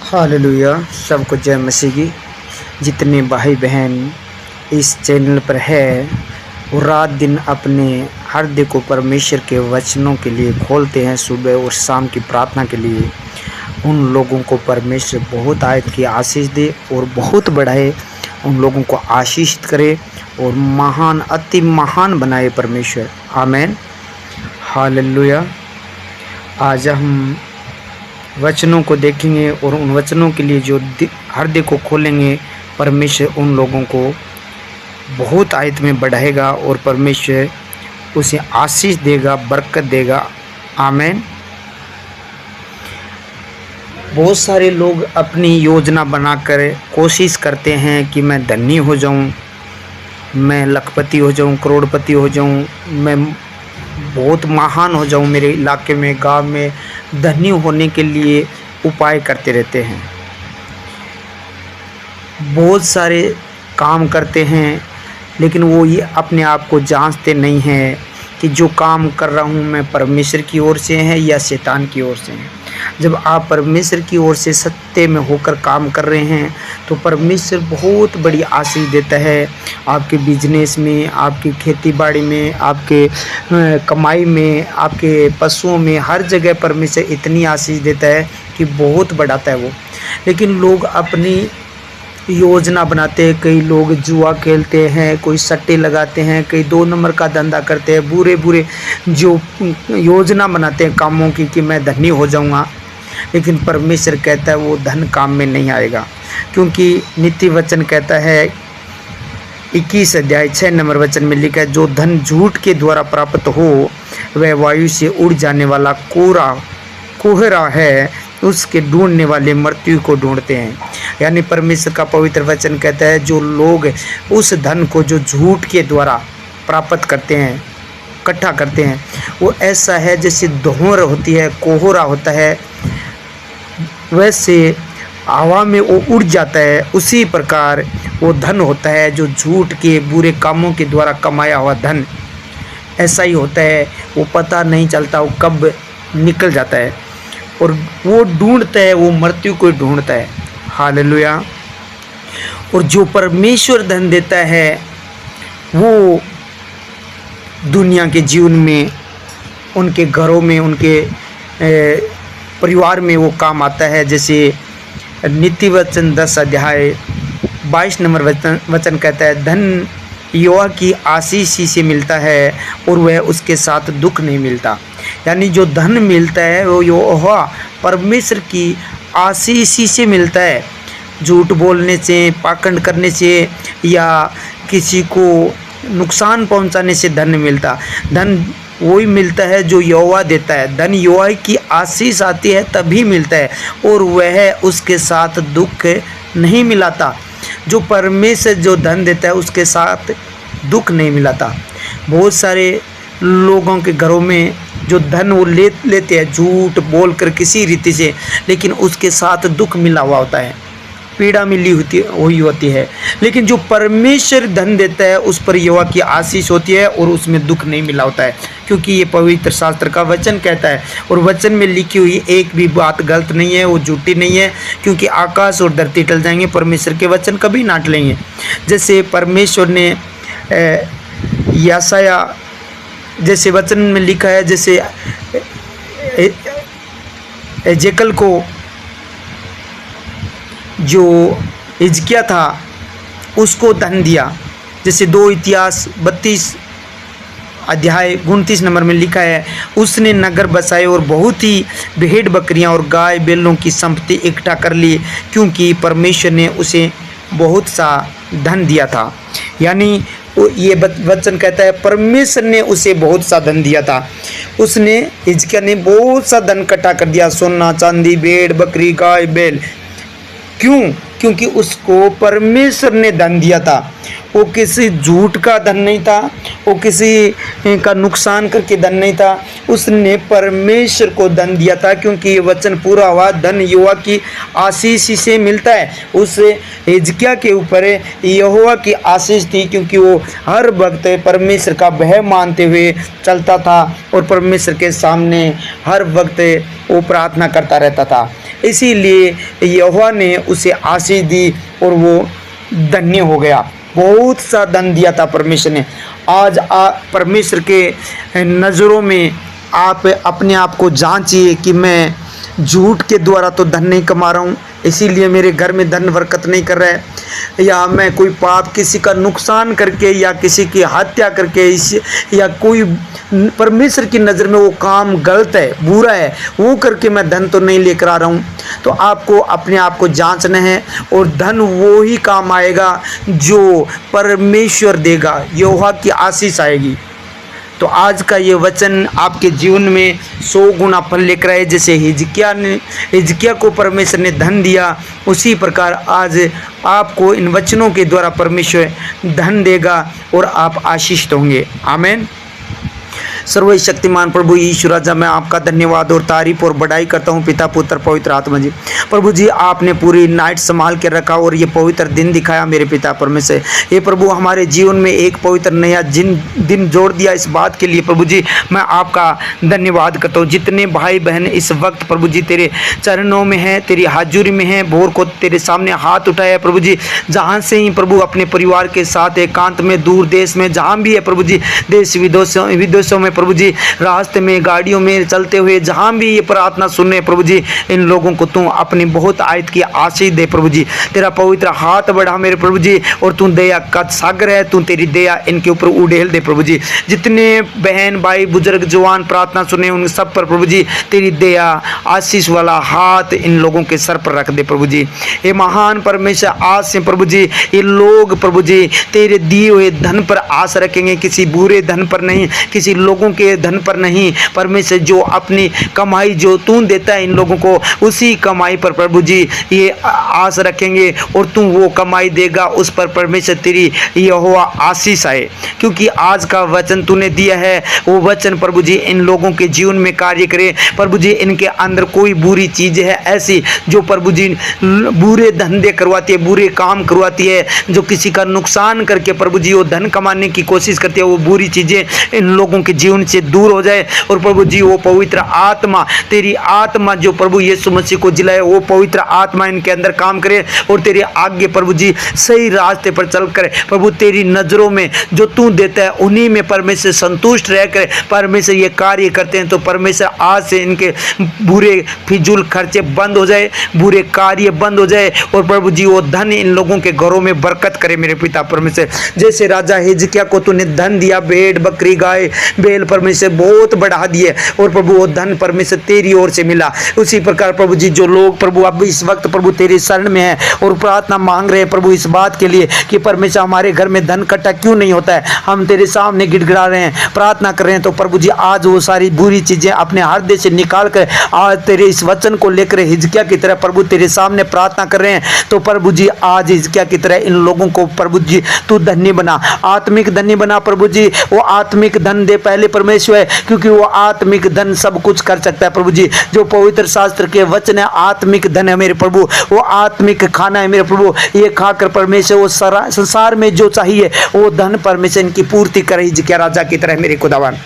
Hallelujah. सबको जय मसीह की। जितने भाई बहन इस चैनल पर है वो रात दिन अपने हृदय को परमेश्वर के वचनों के लिए खोलते हैं, सुबह और शाम की प्रार्थना के लिए। उन लोगों को परमेश्वर बहुत आयत की आशीष दे और बहुत बढ़ाए, उन लोगों को आशीषित करे और महान अति महान बनाए परमेश्वर। आमीन। हालेलुया। आज हम वचनों को देखेंगे और उन वचनों के लिए जो हृदय को खोलेंगे, परमेश्वर उन लोगों को बहुत आयत में बढ़ाएगा और परमेश्वर उसे आशीष देगा, बरकत देगा। आमीन। बहुत सारे लोग अपनी योजना बनाकर कोशिश करते हैं कि मैं धनी हो जाऊं, मैं लखपति हो जाऊं, करोड़पति हो जाऊं, मैं बहुत महान हो जाऊं, मेरे इलाके में, गांव में धनी होने के लिए उपाय करते रहते हैं। बहुत सारे काम करते हैं, लेकिन वो ये अपने आप को जांचते नहीं हैं कि जो काम कर रहा हूँ मैं परमेश्वर की ओर से है या शैतान की ओर से है। जब आप परमेश्वर की ओर से सत्य में होकर काम कर रहे हैं तो परमेश्वर बहुत बड़ी आशीष देता है। आपके बिजनेस में, आपकी खेती बाड़ी में, आपके कमाई में, आपके पशुओं में, हर जगह परमेश्वर इतनी आशीष देता है कि बहुत बढ़ाता है वो। लेकिन लोग अपनी योजना बनाते हैं, कई लोग जुआ खेलते हैं, कोई सट्टे लगाते हैं, कई 2 नंबर का धंधा करते हैं, बुरे बुरे जो योजना बनाते हैं कामों की कि मैं धनी हो जाऊंगा। लेकिन परमेश्वर कहता है वो धन काम में नहीं आएगा, क्योंकि नीति वचन कहता है 21 अध्याय 6 नंबर वचन में लिखा है, जो धन झूठ के द्वारा प्राप्त हो वह वायु से उड़ जाने वाला कोहरा है, उसके ढूंढने वाले मृत्यु को ढूंढते हैं। यानी परमेश्वर का पवित्र वचन कहता है जो लोग उस धन को जो झूठ के द्वारा प्राप्त करते हैं, इकट्ठा करते हैं, वो ऐसा है जैसे धुआं होती है, कोहरा होता है, वैसे हवा में वो उड़ जाता है। उसी प्रकार वो धन होता है जो झूठ के बुरे कामों के द्वारा कमाया हुआ धन ऐसा ही होता है। वो पता नहीं चलता वो कब निकल जाता है और वो ढूंढता है, वो मृत्यु को ढूंढता है। हालेलुया। और जो परमेश्वर धन देता है वो दुनिया के जीवन में, उनके घरों में, उनके परिवार में वो काम आता है। जैसे नीति वचन 10 अध्याय 22 नंबर वचन कहता है, धन यहोवा की आशीष से मिलता है और वह उसके साथ दुख नहीं मिलता। यानी जो धन मिलता है वो यहोवा परमेश्वर की आशीष से मिलता है। झूठ बोलने से, पाखंड करने से या किसी को नुकसान पहुंचाने से धन मिलता। धन वही मिलता है जो यहोवा देता है। धन यहोवा की आशीष आती है तभी मिलता है और वह उसके साथ दुख नहीं मिलाता। जो परमेश्वर जो धन देता है उसके साथ दुख नहीं मिलाता। बहुत सारे लोगों के घरों में जो धन वो लेते हैं झूठ बोलकर किसी रीति से, लेकिन उसके साथ दुख मिला हुआ होता है, पीड़ा मिली हुई होती है। लेकिन जो परमेश्वर धन देता है उस पर यहोवा की आशीष होती है और उसमें दुख नहीं मिला होता है, क्योंकि ये पवित्र शास्त्र का वचन कहता है। और वचन में लिखी हुई एक भी बात गलत नहीं है, वो झूठी नहीं है, क्योंकि आकाश और धरती टल जाएंगे, परमेश्वर के वचन कभी ना टलेंगे। जैसे परमेश्वर ने यशाया जैसे वचन में लिखा है, जैसे एजेकल को जो हिजकिय्याह था उसको धन दिया। जैसे 2 इतिहास 32 अध्याय 29 नंबर में लिखा है, उसने नगर बसाए और बहुत ही भेड़ बकरियां और गाय बैलों की संपत्ति इकट्ठा कर ली, क्योंकि परमेश्वर ने उसे बहुत सा धन दिया था। यानी ये वचन कहता है परमेश्वर ने उसे बहुत सा धन दिया था। उसने हिजकिय्याह ने बहुत सा धन इकट्ठा कर दिया, सोना चांदी, भेड़ बकरी, गाय बैल। क्यों? क्योंकि उसको परमेश्वर ने धन दिया था। वो किसी झूठ का धन नहीं था, वो किसी का नुकसान करके धन नहीं था, उसने परमेश्वर को धन दिया था। क्योंकि ये वचन पूरा हुआ, धन यहोवा की आशीष से मिलता है। उस हिजकिय्याह के ऊपर यहोवा की आशीष थी, क्योंकि वो हर वक्त परमेश्वर का भय मानते हुए चलता था और परमेश्वर के सामने हर वक्त वो प्रार्थना करता रहता था। इसीलिए यहोवा ने उसे आशीष दी और वो धन्य हो गया। बहुत सा धन दिया था परमेश्वर ने। आज परमेश्वर के नज़रों में आप अपने आप को जांचिए कि मैं झूठ के द्वारा तो धन नहीं कमा रहा हूँ, इसीलिए मेरे घर में धन बरकत नहीं कर रहा है, या मैं कोई पाप किसी का नुकसान करके या किसी की हत्या करके या कोई परमेश्वर की नज़र में वो काम गलत है, बुरा है, वो करके मैं धन तो नहीं लेकर आ रहा हूँ। तो आपको अपने आप को जांचना है और धन वो ही काम आएगा जो परमेश्वर देगा, यहोवा की आशीष आएगी। तो आज का ये वचन आपके जीवन में 100 गुना फल लेकर आए। जैसे हिजकिया को परमेश्वर ने धन दिया, उसी प्रकार आज आपको इन वचनों के द्वारा परमेश्वर धन देगा और आप आशीषित होंगे। आमीन। सर्वशक्तिमान प्रभु यीशु राजा, मैं आपका धन्यवाद और तारीफ और बड़ाई करता हूँ पिता पुत्र पवित्र आत्मा जी। प्रभु जी, आपने पूरी नाइट संभाल के रखा और ये पवित्र दिन दिखाया मेरे पिता परमेश्वर। ये प्रभु हमारे जीवन में एक पवित्र नया दिन जोड़ दिया, इस बात के लिए प्रभु जी मैं आपका धन्यवाद करता हूँ। जितने भाई बहन इस वक्त प्रभु जी तेरे चरणों में हैं, तेरी हाजुरी में हैं, भोर को तेरे सामने हाथ उठाया प्रभु जी, जहाँ से ही प्रभु अपने परिवार के साथ एकांत में, दूर देश में, जहाँ भी है प्रभु जी, देश विदेशों में प्रभु जी, रास्ते में, गाड़ियों में चलते हुए, जहाँ भी ये प्रार्थना सुनने प्रभु जी, इन लोगों को तू अपनी बहुत आयत की आशीष दे प्रभु जी। तेरा पवित्र हाथ बढ़ा मेरे प्रभु जी, और तू दया का सागर है, तू तेरी दया इनके ऊपर उड़ेल दे प्रभु जी। जितने बहन भाई बुजुर्ग जवान प्रार्थना सुने उन सब पर प्रभु जी तेरी दया आशीष वाला हाथ इन लोगों के सर पर रख दे प्रभु जी। ये महान परमेश्वर, आज से प्रभु जी ये लोग प्रभु जी तेरे दिए हुए धन पर आस रखेंगे, किसी बुरे धन पर नहीं, किसी लोगों के धन पर नहीं। परमेश्वर जो अपनी कमाई जो तू देता है इन लोगों को, उसी कमाई पर प्रभु जी ये आस रखेंगे और तू वो कमाई देगा, उस पर परमेश्वर तेरी यहोवा आशीष आए। क्योंकि आज का वचन तूने दिया है, वो वचन प्रभु जी इन लोगों के जीवन में कार्य करे प्रभु जी। इनके अंदर कोई बुरी चीज़ है ऐसी जो प्रभु जी बुरे धंधे करवाती है, बुरे काम करवाती है, जो किसी का नुकसान करके प्रभु जी वो धन कमाने की कोशिश करती है, वो बुरी चीज़ें इन लोगों के जीवन से दूर हो जाए। और प्रभु जी वो पवित्र आत्मा, तेरी आत्मा जो प्रभु यीशु मसीह को जिलाए, वो पवित्र आत्मा इनके अंदर काम करे और तेरे आगे प्रभु जी सही रास्ते पर चल कर प्रभु तेरी नज़रों में जो तू देता है उन्हीं में परमेश्वर संतुष्ट रह कर परमेश्वर ये कार्य करते हैं। तो परमेश्वर आज से इनके बुरे फिजूल खर्चे बंद हो जाए, बुरे कार्य बंद हो जाए और प्रभु जी वो धन इन लोगों के घरों में बरकत करे मेरे पिता परमेश्वर। जैसे राजा हिजकिया को तूने धन दिया, भेड़ बकरी गाय बेल परमेश्वर बहुत बढ़ा दिए और प्रभु वो धन परमेश्वर तेरी ओर से मिला। उसी प्रकार प्रभु जी जो लोग प्रभु अब इस वक्त प्रभु तेरे शरण में है और प्रार्थना मांग रहे हैं प्रभु इस बात के लिए कि परमेश्वर हमारे घर में धन इकट्ठा क्यों नहीं होता है, हम तेरे सामने गिड़गिड़ा रहे हैं, प्रार्थना कर रहे हैं, तो प्रभु जी आज वो सारी बुरी चीजें अपने हृदय से निकाल कर आज तेरे इस वचन को लेकर हिजकिया की तरह प्रभु तेरे सामने प्रार्थना कर रहे हैं। तो प्रभु जी आज हिजकिया की तरह इन लोगों को प्रभु जी तू धन्य बना, आत्मिक धन्य बना प्रभु जी। वो आत्मिक धन दे पहले परमेश्वर, क्योंकि वो आत्मिक धन सब कुछ कर सकता है प्रभु जी। जो पवित्र शास्त्र के वचन है आत्मिक धन है मेरे प्रभु, वो आत्मिक खाना है मेरे प्रभु। ये खाकर परमेश्वर वो संसार में जो चाहिए वो धन परमेश्वर इनकी पूर्ति करे हिजकिया राजा की तरह मेरे खुदावन।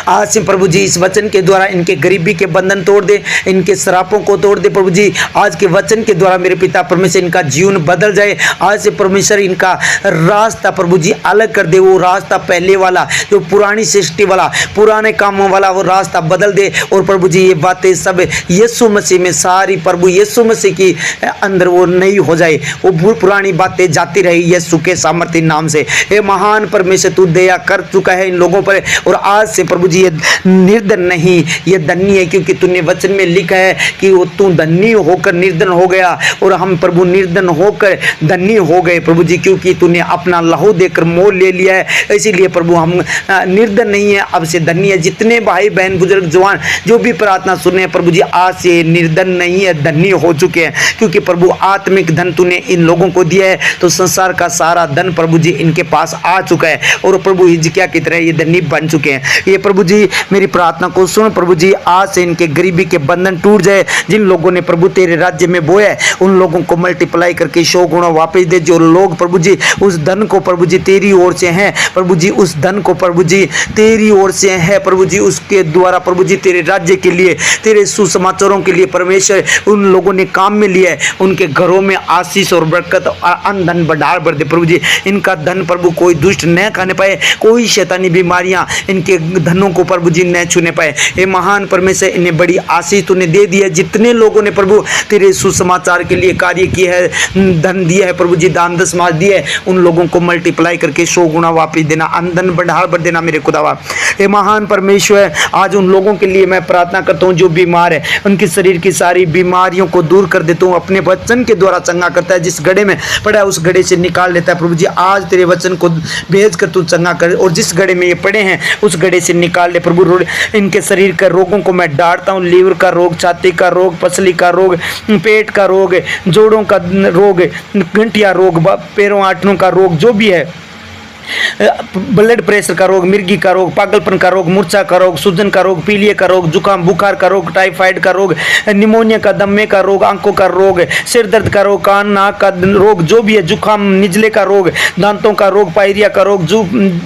आज से प्रभु जी इस वचन के द्वारा इनके गरीबी के बंधन तोड़ दे, इनके श्रापों को तोड़ दे प्रभु जी। आज के वचन के द्वारा मेरे पिता परमेश्वर इनका जीवन बदल जाए। आज से परमेश्वर इनका रास्ता प्रभु जी अलग कर दे, वो रास्ता पहले वाला जो पुरानी सृष्टि वाला पुराने कामों वाला वो रास्ता बदल दे। और प्रभु जी ये बातें सब यीशु मसीह में सारी प्रभु यीशु मसीह की अंदर वो नई हो जाए, वो पुरानी बातें जाती रही यीशु के सामर्थ्य नाम से। हे महान परमेश्वर तू दया कर चुका है इन लोगों पर और आज से प्रभु जी ये निर्धन नहीं ये धन्य है, क्योंकि तूने वचन में लिखा है कि वो तू धन्य होकर निर्धन हो गया और हम प्रभु निर्धन होकर धन्य हो गए प्रभु जी, क्योंकि तूने अपना लहू देकर मोल ले लिया है। इसीलिए प्रभु हम निर्धन नहीं है, अब से धन्य है। जितने भाई बहन बुजुर्ग जवान जो भी प्रार्थना सुने प्रभु जी आज से निर्धन नहीं है धन्य हो चुके हैं, क्योंकि प्रभु आत्मिक धन तूने इन लोगों को दिया है। तो संसार का सारा धन प्रभु जी इनके पास आ चुका है और प्रभु हिजकिया की तरह ये धन्य बन चुके हैं। है। प्रभु जी मेरी प्रार्थना को सुन प्रभु जी, आज से इनके गरीबी के बंधन टूट जाए। जिन लोगों ने प्रभु तेरे राज्य में बोया है उन लोगों को मल्टीप्लाई करके 100 गुना वापस दे। जो लोग प्रभु जी उस धन को प्रभु जी तेरी ओर से हैं, प्रभु जी उस धन को प्रभु जी तेरी ओर से है प्रभु जी, उसके द्वारा प्रभु जी तेरे राज्य के लिए, तेरे सुसमाचारों के लिए परमेश्वर उन लोगों ने काम में लिया है, उनके घरों में आशीष और बरकत और अन्न धन बढ़ा बढ़ दे प्रभु जी। इनका धन प्रभु कोई दुष्ट न खाने पाए, कोई शैतानी बीमारियां इनके धनों को प्रभु जी न छूने पाए। ये महान परमेश्वर इन्हें बड़ी आशीष तूने दे दी है। जितने लोगों ने प्रभु तेरे सुसमाचार के लिए कार्य किया है, धन दिया है प्रभु जी, दान दशमाश दिया है, उन लोगों को मल्टीप्लाई करके 100 गुना वापिस देना, अन्न धन बढ़ा बढ़ देना मेरे खुदावा। हे महान परमेश्वर, आज उन लोगों के लिए मैं प्रार्थना करता हूँ जो बीमार है, उनके शरीर की सारी बीमारियों को दूर कर देता हूँ, अपने वचन के द्वारा चंगा करता है। जिस गड्ढे में पड़ा है उस गड्ढे से निकाल लेता है प्रभु जी। आज तेरे वचन को भेज कर तू चंगा कर, और जिस गड्ढे में ये पड़े हैं उस गड्ढे से निकाल ले प्रभु। इनके शरीर के रोगों को मैं डांटता हूँ, लीवर का रोग, छाती का रोग, पसली का रोग, पेट का रोग, जोड़ों का रोग, गंठिया रोग, पैरों आंटों का रोग, जो भी है, ब्लड प्रेशर का रोग, मिर्गी का रोग, पागलपन का रोग, मूर्छा का रोग, सूजन का रोग, पीलिया का रोग, जुकाम बुखार का रोग, टाइफाइड का रोग, निमोनिया का, दम्मे का रोग, आंखों का रोग, सिर दर्द का रोग, कान नाक का रोग, जो भी है, जुकाम, निजले का रोग, दांतों का रोग, पायरिया का रोग,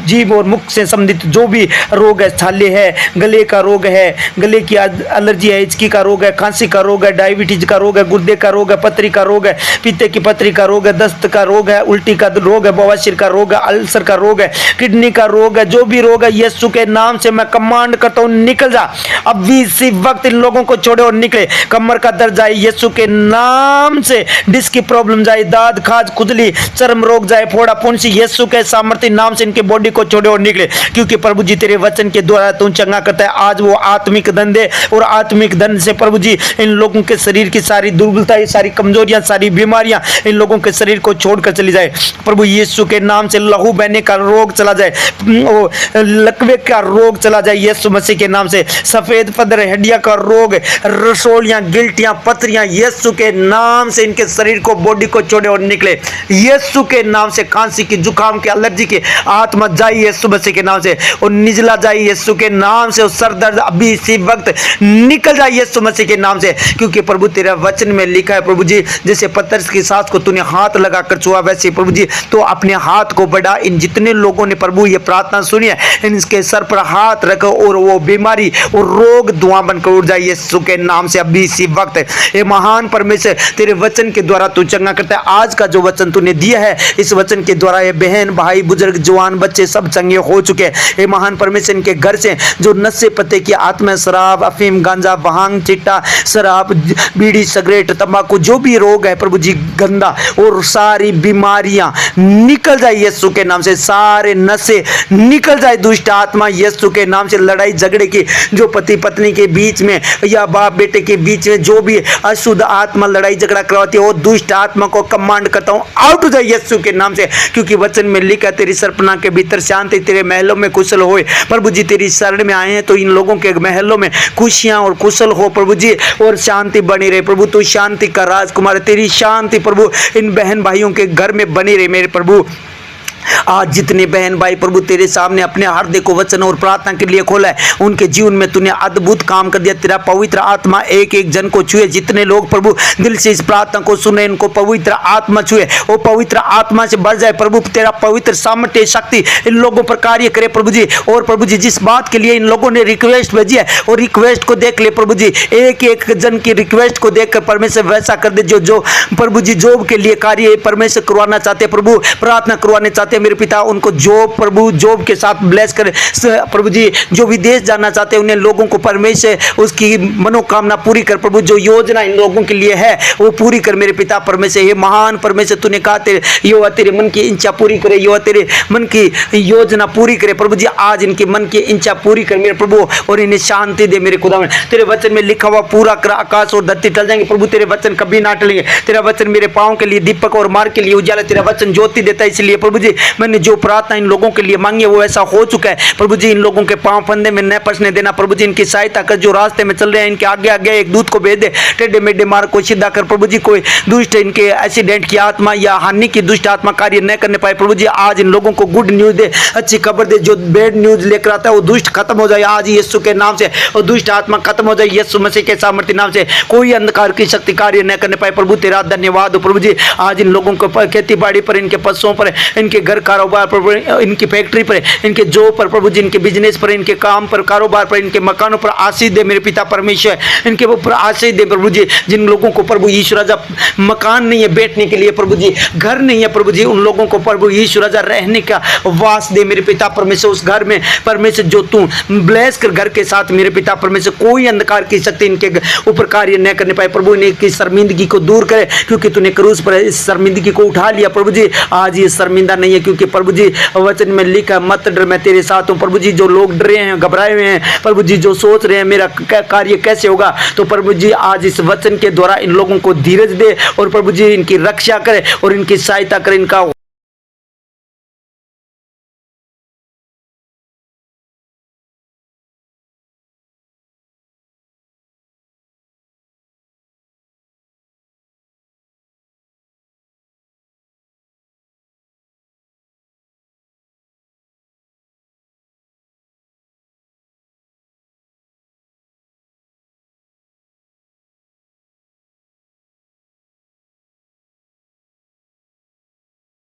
जीभ और मुख से संबंधित जो भी रोग है, छाले है, गले का रोग है, गले की एलर्जी है, हिचकी का रोग है, खांसी का रोग है, डायबिटीज का रोग है, गुर्दे का रोग है, पथरी का रोग है, पीते की पथरी का रोग है, दस्त का रोग है, उल्टी का रोग है, बवासीर का रोग है, अल्सर का रोग है, किडनी का रोग है, जो भी रोग है यीशु के नाम से मैं कमांड करता हूं, निकल जा। अभी इसी वक्त इन लोगों को छोड़े और निकले। कमर का दर्द जाए यीशु के नाम से, डिस्क की प्रॉब्लम जाए, दाद खाज खुजली, चर्म रोग जाए, फोड़ा फुंसी, यीशु के सामर्थ्य नाम से इनके बॉडी को छोड़े और निकले। क्योंकि प्रभु जी तेरे वचन के द्वारा तू चंगा करता है। आज वो आत्मिक धन दे, और आत्मिक धन से प्रभु जी इन लोगों के शरीर की सारी दुर्बलता, सारी कमजोरियां, सारी बीमारियां इन लोगों के शरीर को छोड़कर चली जाए प्रभु यीशु के नाम से। लहू बहने का रोग चला जाए, वो लकवे का रोग चला जाए यीशु मसीह के नाम से। सफेद पदर, हड्डियां का रोग, रसोलियां, गिल्टियां, पथरियां, यीशु के नाम से इनके शरीर को, बॉडी को छोड़े और निकले यीशु के नाम से। खांसी की, जुकाम की, एलर्जी की आत्मा जाए यीशु मसीह के नाम से, और निजला जाए यीशु के नाम से, और सर दर्द अभी इसी वक्त निकल जाए यीशु मसीह के नाम से। क्योंकि प्रभु तेरा वचन में लिखा है प्रभु जी, जैसे पत्थर की सांस को तूने हाथ लगाकर छुआ, वैसे प्रभु जी तो अपने हाथ को बढ़ा। इन जितने लोगों ने प्रभु ये प्रार्थना सुनी है, इनके सर पर हाथ रखो और वो बीमारी और रोग धुआं बनकर उड़ जाए यीशु के नाम से अभी इसी वक्त। ये महान परमेश्वर तेरे वचन के द्वारा तू चंगा करता है। आज का जो वचन तूने दिया है, इस वचन के द्वारा ये बहन भाई बुजुर्ग जवान बच्चे सब चंगे हो चुके हैं। ये महान परमेश्वर इनके घर से जो नशे पत्ते की आत्मा, शराब, अफीम, गांजा, भांग, चिट्टा, शराब, बीड़ी, सिगरेट, तंबाकू, जो भी रोग है प्रभु जी गंदा, और सारी बीमारियां निकल जाए यीशु के नाम से। सारे नशे निकल जाए दुष्ट आत्मा यीशु के नाम से। लड़ाई झगड़े की जो पति पत्नी के बीच में या बाप बेटे के बीच में जो भी अशुद्ध आत्मा लड़ाई झगड़ा करवाती है, वो दुष्ट आत्मा को कमांड करता हूं, आउट हो जाए यीशु के नाम से। क्योंकि वचन में लिखा तेरी सरपना के भीतर शांति, तेरे महलों में कुशल होए। प्रभु जी तेरी शरण में आए हैं तो इन लोगों के महलों में खुशियां और कुशल हो प्रभु जी, और शांति बनी रहे प्रभु। तू शांति का राजकुमार, तेरी शांति प्रभु इन बहन भाइयों के घर में बनी रहे मेरे प्रभु। आज जितने बहन भाई प्रभु तेरे सामने अपने हृदय को वचन और प्रार्थना के लिए खोला है, उनके जीवन में तूने अद्भुत काम कर दिया। तेरा पवित्र आत्मा एक एक जन को छुए। जितने लोग प्रभु दिल से इस प्रार्थना को सुने, इनको पवित्र आत्मा छुए, वो पवित्र आत्मा से बढ़ जाए प्रभु। तेरा पवित्र सामर्थ्य शक्ति इन लोगों पर कार्य करे प्रभु जी। और प्रभु जी जिस बात के लिए इन लोगों ने रिक्वेस्ट भेजी है, और रिक्वेस्ट को देख ले प्रभु जी, एक एक जन की रिक्वेस्ट को देखकर परमेश्वर वैसा कर दे जो प्रभु जी जॉब के लिए कार्य परमेश्वर करवाना चाहते प्रभु, प्रार्थना करवाने चाहते मेरे पिता, उनको जॉब प्रभु जॉब के साथ ब्लेस करे प्रभु जी। जो विदेश जाना चाहते हैं उन्हें लोगों को परमेश्वर उसकी मनोकामना पूरी कर प्रभु। जो योजना इन लोगों के लिए है वो पूरी कर मेरे पिता परमेश्वर। ये महान परमेश्वर तूने कहा तेरे मन की इच्छा पूरी करे, यो तेरे मन की योजना पूरी करे प्रभु जी। आज इनके मन की इच्छा पूरी कर मेरे प्रभु, और इन्हें शांति दे मेरे खुदा। तेरे वचन में लिखा हुआ पूरा कर आकाश और धरती टल जाएंगे प्रभु, तेरे वचन कभी ना टलेंगे। तेरा वचन मेरे पाँव के लिए दीपक और मार्ग के लिए उजाला, तेरा वचन ज्योति देता है। इसलिए प्रभु जी मैंने जो प्रार्थना इन लोगों के लिए मांगी है वो ऐसा हो चुका है। प्रभु जी इन लोगों के पांव फंदे में न फंसने देना। प्रभु जी इनकी सहायता कर, जो रास्ते में चल रहे हैं इनके आगे आगे एक दूत को भेज दे, टेढ़े मेढ़े मार्ग को सीधा कर। प्रभु जी कोई दुष्ट इनके एक्सीडेंट की आत्मा या हानि की दुष्ट आत्मा कार्य न करने पाए। प्रभु जी आज इन लोगों को गुड न्यूज दे, अच्छी खबर दे। जो बैड न्यूज लेकर आता है वो दुष्ट खत्म हो जाए आज यीशु के नाम से, और दुष्ट आत्मा खत्म हो जाए यीशु मसीह के सामर्थ्य नाम से। कोई अंधकार की शक्ति कार्य न करने पाए। प्रभु तेरा धन्यवाद हो। प्रभु जी आज इन लोगों को खेती बाड़ी पर, इनके पशुओं पर, इनके घर कारोबार पर, इनकी फैक्ट्री पर, इनके जॉब पर, प्रभु जी इनके बिजनेस पर, इनके काम पर, कारोबार पर, इनके मकानों पर आशीष दे मेरे पिता परमेश्वर। इनके ऊपर आशीष दे प्रभु जी। जिन लोगों को प्रभु यीशु राजा मकान नहीं है बैठने के लिए, प्रभु जी घर नहीं है, प्रभु जी उन लोगों को प्रभु यीशु राजा रहने का वास दे मेरे पिता परमेश्वर। उस घर में परमेश्वर जो तू ब्लेस कर घर के साथ मेरे पिता परमेश्वर, कोई अंधकार की शक्ति इनके ऊपर कार्य न करने पाए। प्रभु ने की शर्मिंदगी को दूर करे, क्योंकि तूने क्रूस पर इस शर्मिंदगी को उठा लिया। प्रभु जी आज ये शर्मिंदा नहीं है, क्योंकि प्रभु जी वचन में लिखा मत डर मैं तेरे साथ हूँ। प्रभु जी जो लोग डरे हैं, घबराए हुए हैं, प्रभु जी जो सोच रहे हैं मेरा कार्य कैसे होगा, तो प्रभु जी आज इस वचन के द्वारा इन लोगों को धीरज दे और प्रभु जी इनकी रक्षा करे और इनकी सहायता करे। इनका